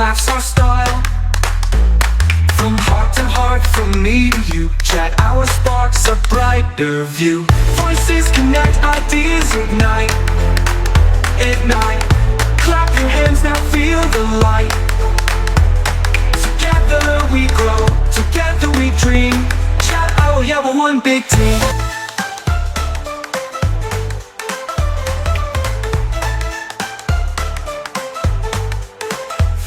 laughs our style. From heart to heart, from me to you, chat hour sparks a brighter view. Voices connect, ideas ignite. Ignite. Clap your hands now, feel the light. Together we grow, together we dream. Chat hour, yeah, we're one big team.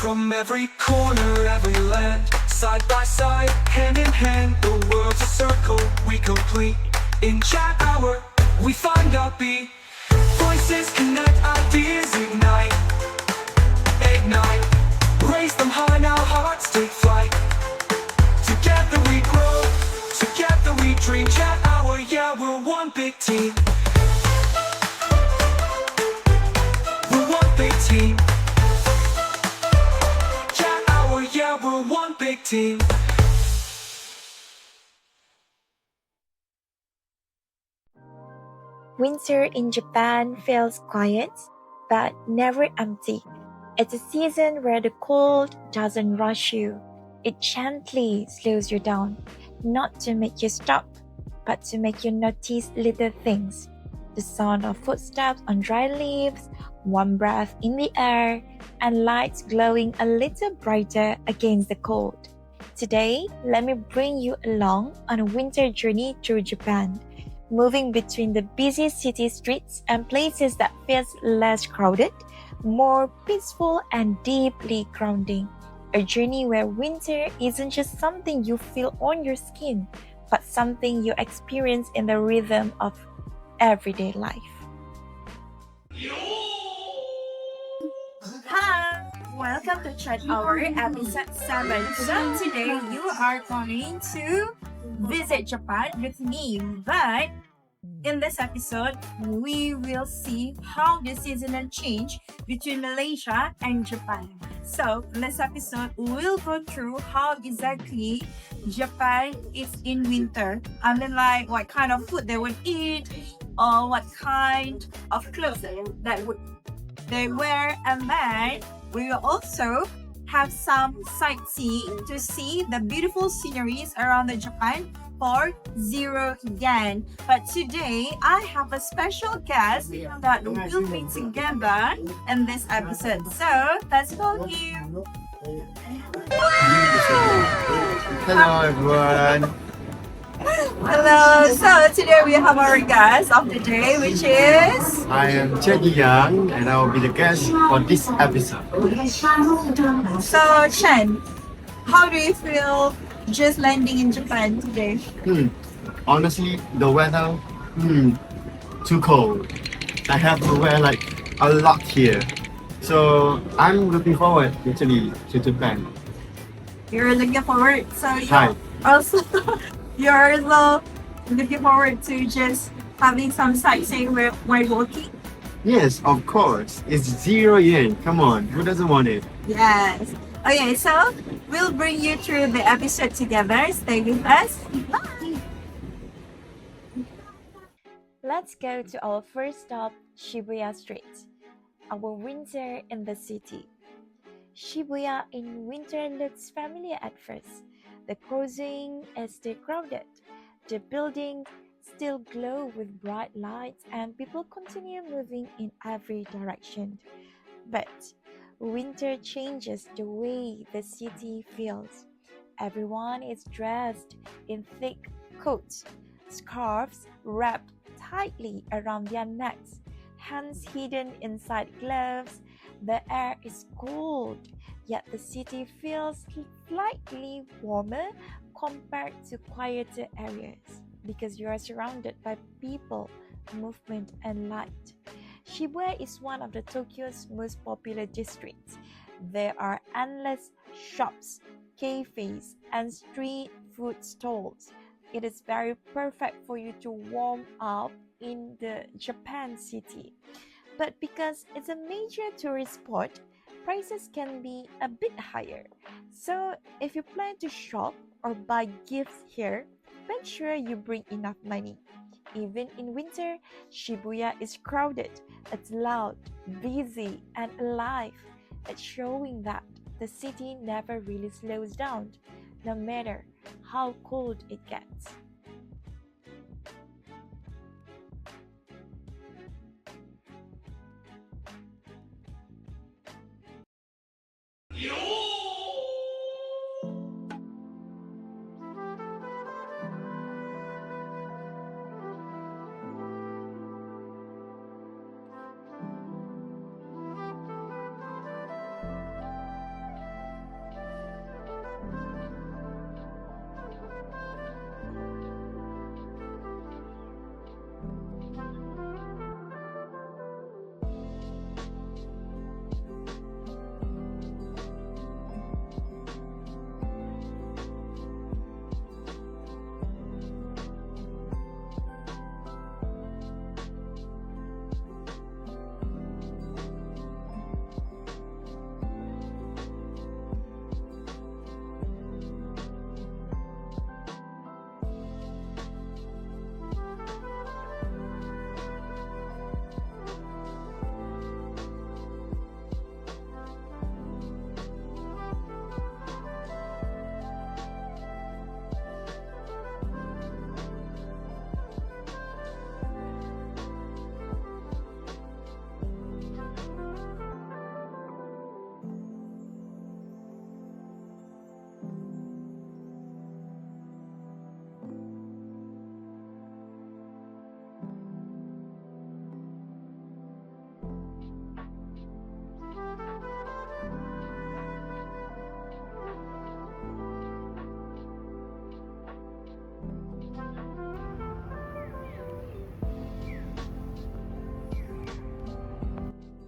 From every corner, every land, side by side, hand in hand, the world's a circle we complete. In chat hour, we find our beat. Voices connect, ideas ignite. Ignite. Raise them high, now hearts take flight. Together we grow, together we dream. Chat hour, yeah, we're one big team. We're one big team. Yeah, we're one big team. Winter in Japan feels quiet, but never empty. It's a season where the cold doesn't rush you. It gently slows you down, not to make you stop, but to make you notice little things. The sound of footsteps on dry leaves, warm breath in the air, and lights glowing a little brighter against the cold. Today, let me bring you along on a winter journey through Japan, moving between the busy city streets and places that feels less crowded, more peaceful and deeply grounding. A journey where winter isn't just something you feel on your skin, but something you experience in the rhythm of everyday life. Hi! Welcome to Chat Hour episode 7. So today you are going to visit Japan with me, but in this episode, we will see how the seasonal change between Malaysia and Japan. So, in this episode, we'll go through how exactly Japan is in winter. I mean, like what kind of food they would eat, or what kind of clothes that would they wear, and then we will also have some sightseeing to see the beautiful sceneries around the Japan for 0 yen. But today, I have a special guest that will be together in this episode. So, let's go here. Hello everyone. Hello. So, today we have our guest of the day, which is... I am Chen Yang and I will be the guest for this episode. So, Chen, how do you feel just landing in Japan today? Honestly, the weather, too cold. I have to wear like a lot here. So I'm looking forward actually to Japan. You're looking forward. So Hi. also you're also looking forward to just having some sightseeing while walking. Yes, of course. It's 0 yen. Come on, who doesn't want it? Yes. Okay, so we'll bring you through the episode together. Stay with us. Bye. Let's go to our first stop, Shibuya Street. Our winter in the city. Shibuya in winter looks familiar at first. The crossing is still crowded. The buildings still glow with bright lights and people continue moving in every direction. But winter changes the way the city feels. Everyone is dressed in thick coats, scarves wrapped tightly around their necks, hands hidden inside gloves. The air is cold, yet the city feels slightly warmer compared to quieter areas because you are surrounded by people, movement, and light. Shibuya is one of the Tokyo's most popular districts. There are endless shops, cafes, and street food stalls. It is very perfect for you to warm up in the Japan city. But because it's a major tourist spot, prices can be a bit higher. So if you plan to shop or buy gifts here, make sure you bring enough money. Even in winter, Shibuya is crowded. It's loud, busy, and alive. It's showing that The city never really slows down, no matter how cold it gets.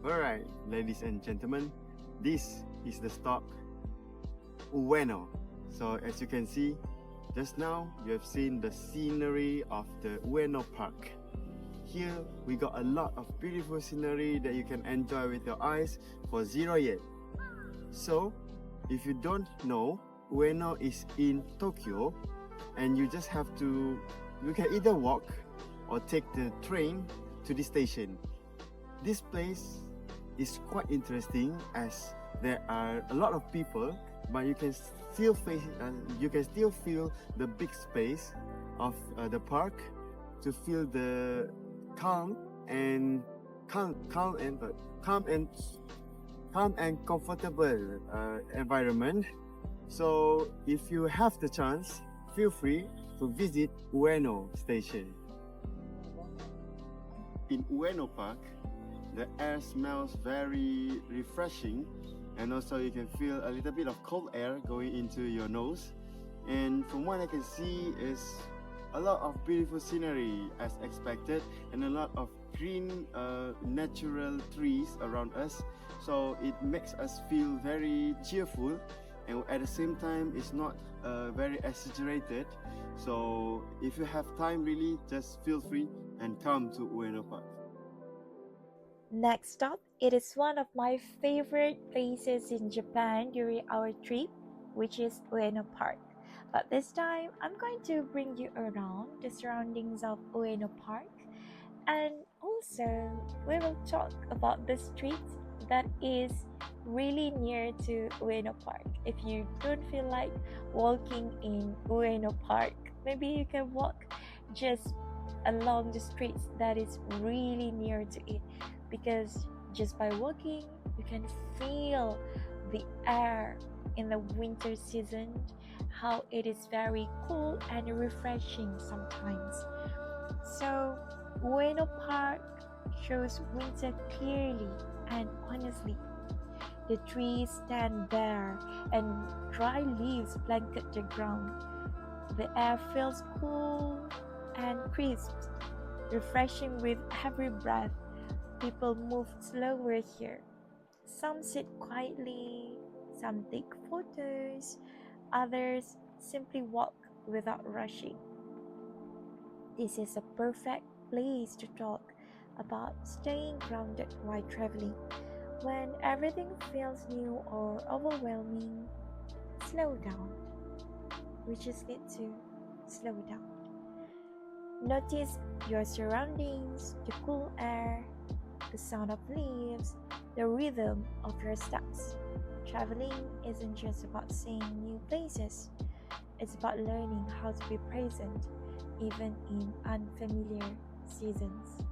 Alright, ladies and gentlemen, this is the stop Ueno. So as you can see, just now you have seen the scenery of the Ueno Park. Here we got a lot of beautiful scenery that you can enjoy with your eyes for 0 yen. So if you don't know, Ueno is in Tokyo and you just have to, you can either walk or take the train to the station. This place is quite interesting as there are a lot of people, but you can still feel the big space of the park to feel the calm and comfortable environment. So if you have the chance, feel free to visit Ueno Station. In Ueno Park, the air smells very refreshing, and also you can feel a little bit of cold air going into your nose. And from what I can see is a lot of beautiful scenery as expected, and a lot of green natural trees around us. So it makes us feel very cheerful, and at the same time it's not very exaggerated. So if you have time, really just feel free and come to Ueno Park. Next stop, it is one of my favorite places in Japan during our trip, which is Ueno Park. But this time, I'm going to bring you around the surroundings of Ueno Park, and also we will talk about the street that is really near to Ueno Park. If you don't feel like walking in Ueno Park, maybe you can walk just along the streets that is really near to it, because just by walking you can feel the air in the winter season, how it is very cool and refreshing sometimes. So Ueno Park shows winter clearly and honestly. The trees stand bare and dry leaves blanket the ground. The air feels cool and crisp, refreshing with every breath. People move slower here. Some sit quietly, some take photos, others simply walk without rushing. This is a perfect place to talk about staying grounded while traveling. When everything feels new or overwhelming, slow down. We just need to slow down. Notice your surroundings, the cool air, the sound of leaves, the rhythm of your steps. Traveling isn't just about seeing new places, it's about learning how to be present even in unfamiliar seasons.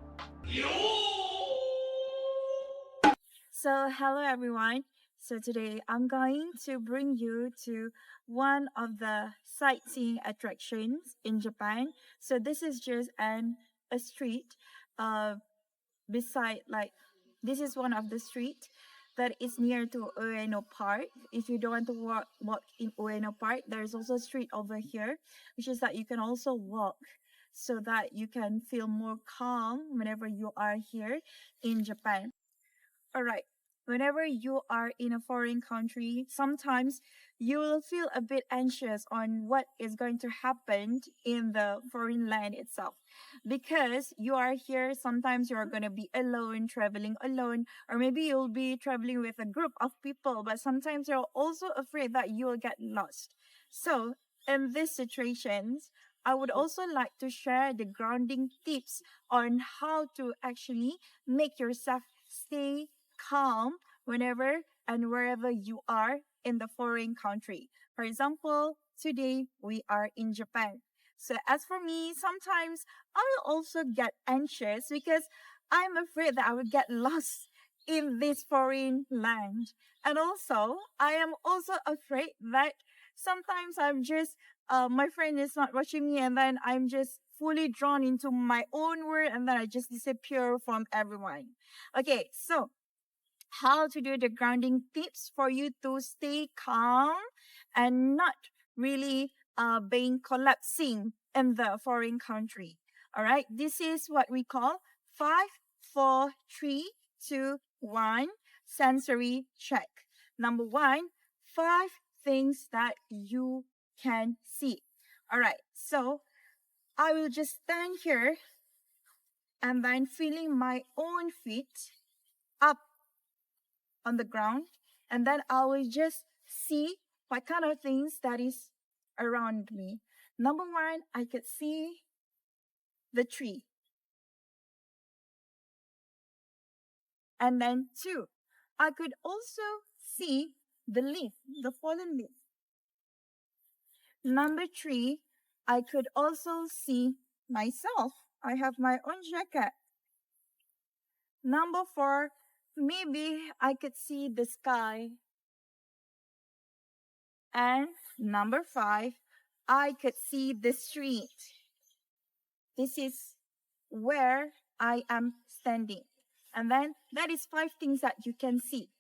So, hello everyone. So, today I'm going to bring you to one of the sightseeing attractions in Japan. So, this is just a street uh, beside, like, this is one of the street that is near to Ueno Park. If you don't want to walk in Ueno Park, there's also a street over here, which is that you can also walk so that you can feel more calm whenever you are here in Japan. All right. Whenever you are in a foreign country, sometimes you will feel a bit anxious on what is going to happen in the foreign land itself. Because you are here, sometimes you are going to be alone, traveling alone, or maybe you'll be traveling with a group of people, but sometimes you're also afraid that you will get lost. So, in these situations, I would also like to share the grounding tips on how to actually make yourself stay calm whenever and wherever you are in the foreign country. For example, today we are in Japan. So as for me, sometimes I will also get anxious because I'm afraid that I will get lost in this foreign land. And also, I am also afraid that sometimes I'm just my friend is not watching me and then I'm just fully drawn into my own world and then I just disappear from everyone. Okay, so how to do the grounding tips for you to stay calm and not really being collapsing in the foreign country. All right, this is what we call 5, 4, 3, 2, 1 sensory check. Number one, 5 things that you can see. All right, so I will just stand here and then feeling my own feet up on the ground, and then I will just see what kind of things that is around me. Number one, I could see the tree. And then two, I could also see the leaf, the fallen leaf. Number three, I could also see myself. I have my own jacket. Number four, maybe I could see the sky. And number five, I could see the street. This is where I am standing. And then that is 5 things that you can see.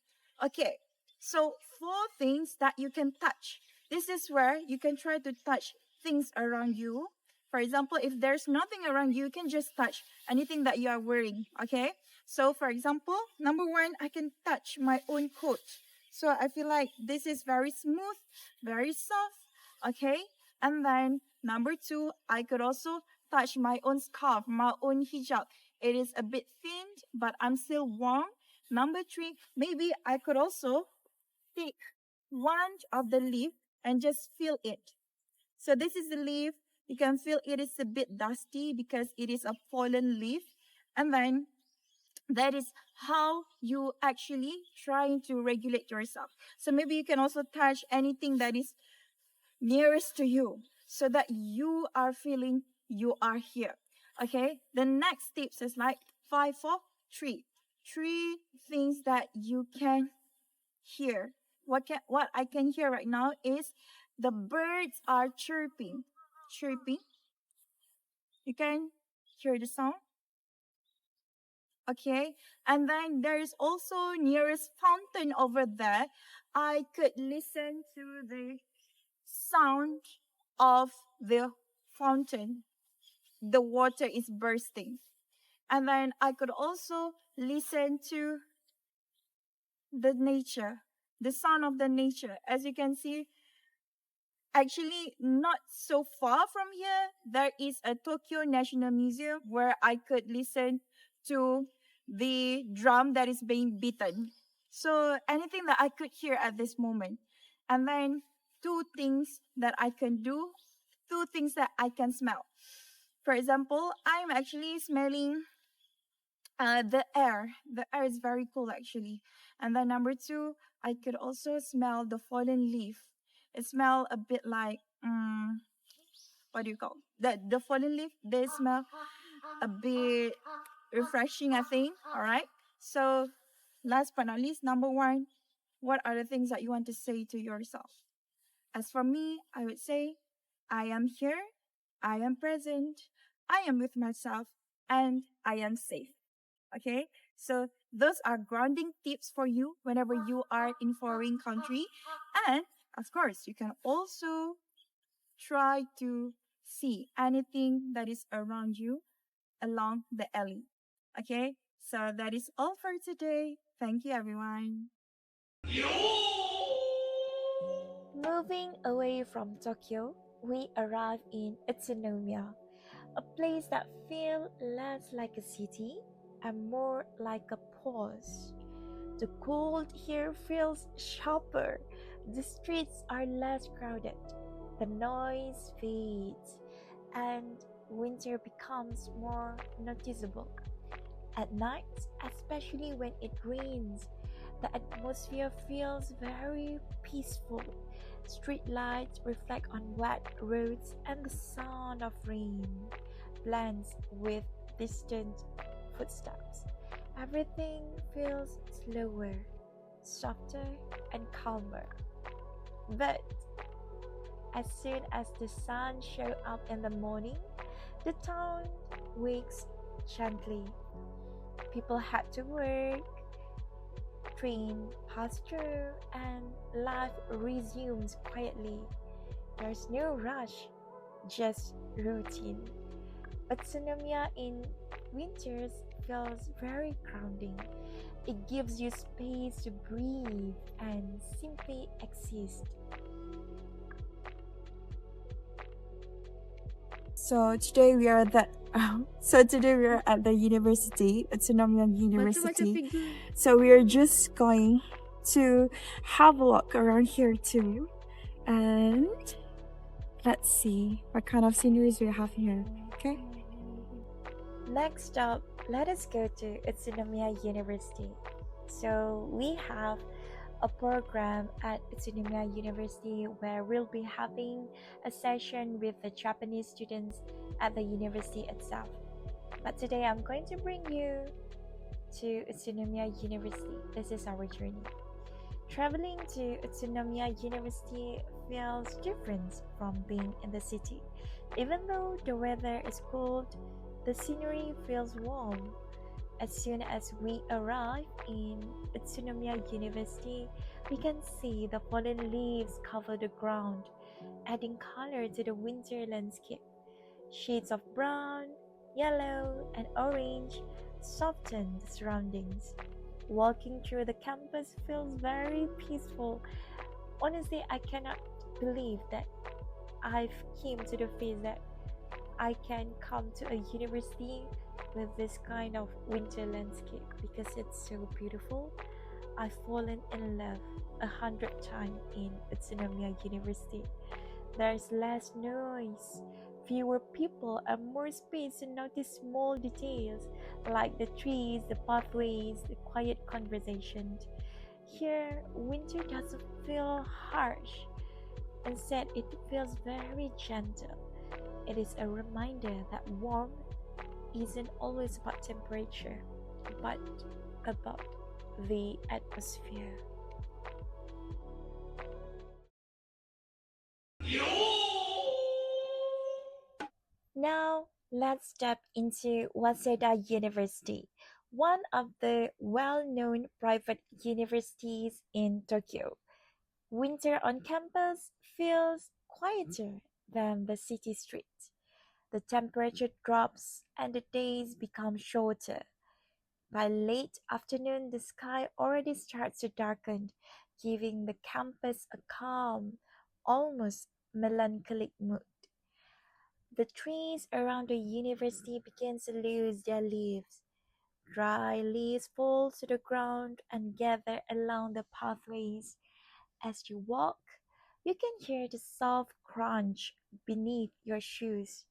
Okay, so 4 things that you can touch. This is where you can try to touch things around you. For example, if there's nothing around you, you can just touch anything that you are wearing. Okay, so for example, number one, I can touch my own coat. So I feel like this is very smooth, very soft. Okay, and then number two, I could also touch my own scarf, my own hijab. It is a bit thin, but I'm still warm. Number three, maybe I could also take one of the leaf and just feel it. So this is the leaf. You can feel it is a bit dusty because it is a fallen leaf. And then that is how you actually trying to regulate yourself. So maybe you can also touch anything that is nearest to you so that you are feeling you are here. Okay, the next tips is like 5, 4, 3. 3 things that you can hear. What I can hear right now is the birds are chirping. Chirping. You can hear the sound. Okay, and then there's also nearest fountain over there. I could listen to the sound of the fountain. The water is bursting. And then I could also listen to the nature, the sound of the nature. As you can see, actually not so far from here, there is a Tokyo National Museum where I could listen to the drum that is being beaten. So anything that I could hear at this moment. And then 2 things that I can do, 2 things that I can smell. For example, I'm actually smelling the air. The air is very cool actually. And then number two, I could also smell the fallen leaf. It smell a bit like what do you call the fallen leaf? They smell a bit refreshing, I think. All right. So last but not least, number one, what are the things that you want to say to yourself? As for me, I would say, I am here, I am present, I am with myself, and I am safe. Okay? So those are grounding tips for you whenever you are in foreign country. And of course, you can also try to see anything that is around you along the alley. Okay? So that is all for today. Thank you, everyone. Moving away from Tokyo, we arrive in Utsunomiya, a place that feels less like a city and more like a pause. The cold here feels sharper, the streets are less crowded, the noise fades, and winter becomes more noticeable. At night, especially when it rains, the atmosphere feels very peaceful. Street lights reflect on wet roads, and the sound of rain blends with distant footsteps. Everything feels slower, softer, and calmer. But as soon as the sun shows up in the morning, the town wakes gently. People head to work, train pass through, and life resumes quietly. There's no rush, just routine. Utsunomiya in winters feels very grounding. It gives you space to breathe and simply exist. So today we are at the so today we are at the university, Utsunomiya University. So we are just going to have a look around here too, and let's see what kind of sceneries we have here. Okay. Next up, let us go to Utsunomiya University. So we have a program at Utsunomiya University where we'll be having a session with the Japanese students at the university itself. But today I'm going to bring you to Utsunomiya University. This is our journey. Traveling to Utsunomiya University feels different from being in the city. Even though the weather is cold, the scenery feels warm. As soon as we arrive in Utsunomiya University, we can see the fallen leaves cover the ground, adding color to the winter landscape. Shades of brown, yellow, and orange soften the surroundings. Walking through the campus feels very peaceful. Honestly, I cannot believe that I've came to the phase that I can come to a university with this kind of winter landscape because it's so beautiful. I've fallen in love 100 times in Utsunomiya University. There's less noise, fewer people, and more space to notice small details like the trees, the pathways, the quiet conversations. Here, winter doesn't feel harsh. Instead, it feels very gentle. It is a reminder that warmth isn't always about temperature, but about the atmosphere. Now, let's step into Waseda University, one of the well known private universities in Tokyo. Winter on campus feels quieter than the city streets. The temperature drops and the days become shorter. By late afternoon, the sky already starts to darken, giving the campus a calm, almost melancholic mood. The trees around the university begin to lose their leaves. Dry leaves fall to the ground and gather along the pathways. As you walk, you can hear the soft crunch beneath your shoes,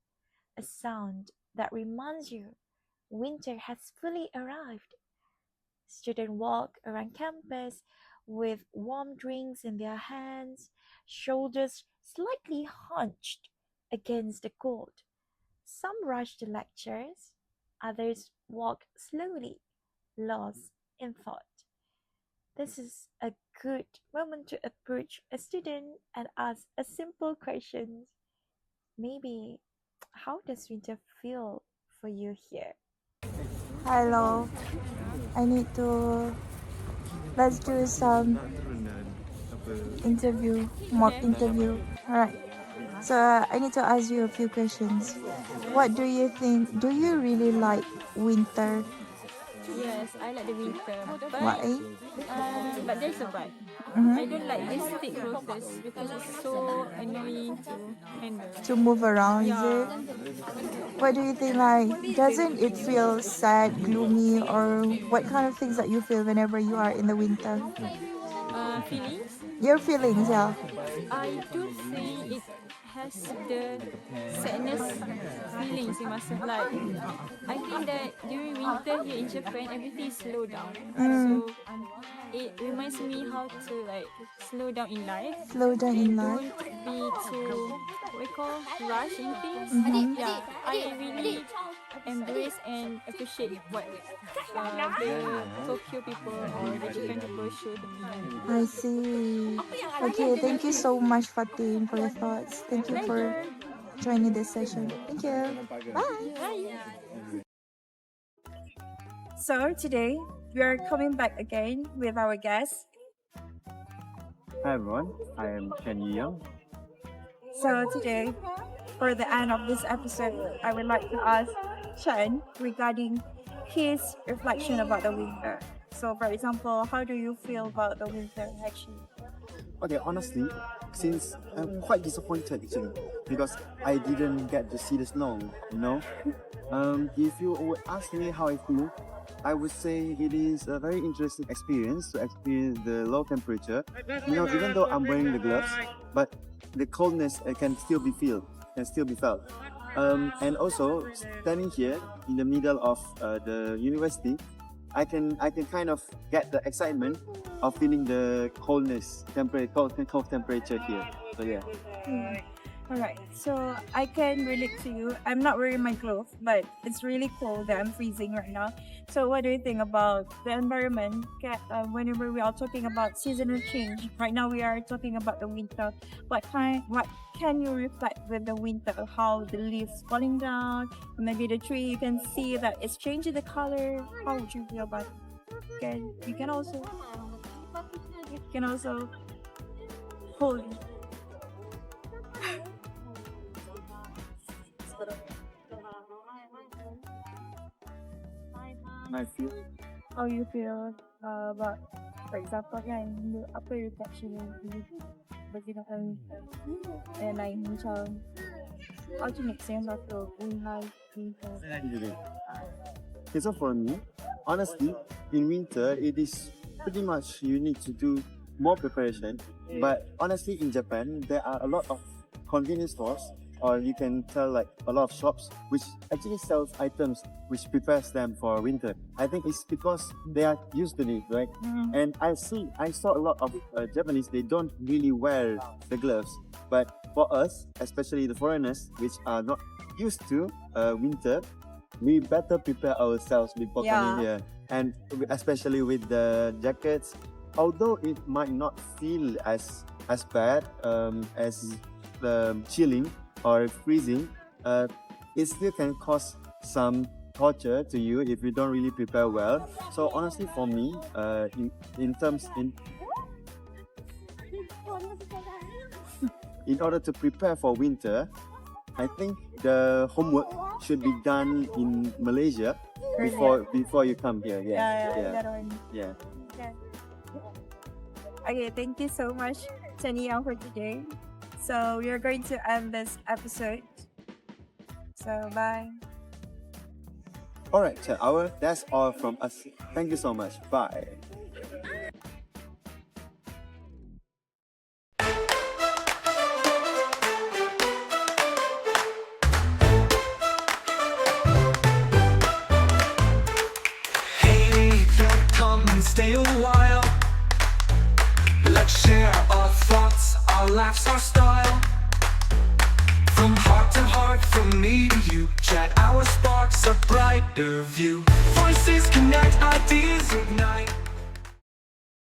a sound that reminds you winter has fully arrived. Students walk around campus with warm drinks in their hands, shoulders slightly hunched against the cold. Some rush to lectures, others walk slowly, lost in thought. This is a good moment to approach a student and ask a simple question. Maybe, how does winter feel for you here? Hello. I need to. Let's do some interview, mock interview. Alright. So I need to ask you a few questions. What do you think? Do you really like winter? Yes, I like the winter. Why? But there's a but. Mhm. I don't like this thick roses because it's so annoying to handle. To move around, is Yeah. it? What do you think? Like, doesn't it feel sad, gloomy, or what kind of things that you feel whenever you are in the winter? Feelings. Your feelings, yeah. I do think it has the sadness feelings in myself. Like, I think that during winter here in Japan, everything is slow down. So it reminds me how to like slow down in life. Slow down in And life. don't be too what we call rush in things. Yeah, I really embrace and appreciate what the Tokyo people or the Japan people show to me. I see. Okay, thank you so much, Fatin, for your thoughts. Thank you for joining this session. Thank you. Bye. So today we are coming back again with our guest. Hi everyone, I am Chen Young. So today, for the end of this episode, I would like to ask Chen regarding his reflection about the winter. So, for example, how do you feel about the winter actually? Okay, honestly, since I'm quite disappointed actually because I didn't get to see the snow, you know. If you would ask me how I feel, I would say it is a very interesting experience to experience the low temperature. You know, even though I'm wearing the gloves, but the coldness can still be felt. And also standing here in the middle of the university, I can kind of get the excitement of feeling the cold temperature here. So yeah. Alright, so I can relate to you. I'm not wearing my clothes, but it's really cold that I'm freezing right now. So what do you think about the environment whenever we are talking about seasonal change? Right now we are talking about the winter. What can you reflect with the winter? How the leaves falling down, maybe the tree you can see that it's changing the color. How would you feel about it? You can also hold. I feel How you feel about, for example, kan, apa reflection yang berkenaan and like macam how to make sense of the winter. okay, so for me, honestly, in winter it is pretty much you need to do more preparation. But honestly, in Japan, there are a lot of convenience stores, or you can tell like a lot of shops which actually sells items which prepares them for winter. I think it's because they are used to it, right? And I saw a lot of Japanese, they don't really wear the gloves. But for us, especially the foreigners, which are not used to winter, we better prepare ourselves before coming here. And especially with the jackets, although it might not feel as bad as chilling or freezing, it still can cause some torture to you if you don't really prepare well. So honestly, for me, in order to prepare for winter, I think the homework should be done in Malaysia before you come here. That one. Yeah. Okay, thank you so much, Tani Yang, for today. So we are going to end this episode. So bye. Alright, that's all from us. Thank you so much. Bye. Hey, don't come stay a while. Let's share our thoughts, our laughs, our style. From heart to heart, from me to you, chat our sparks, a brighter view. Voices connect, ideas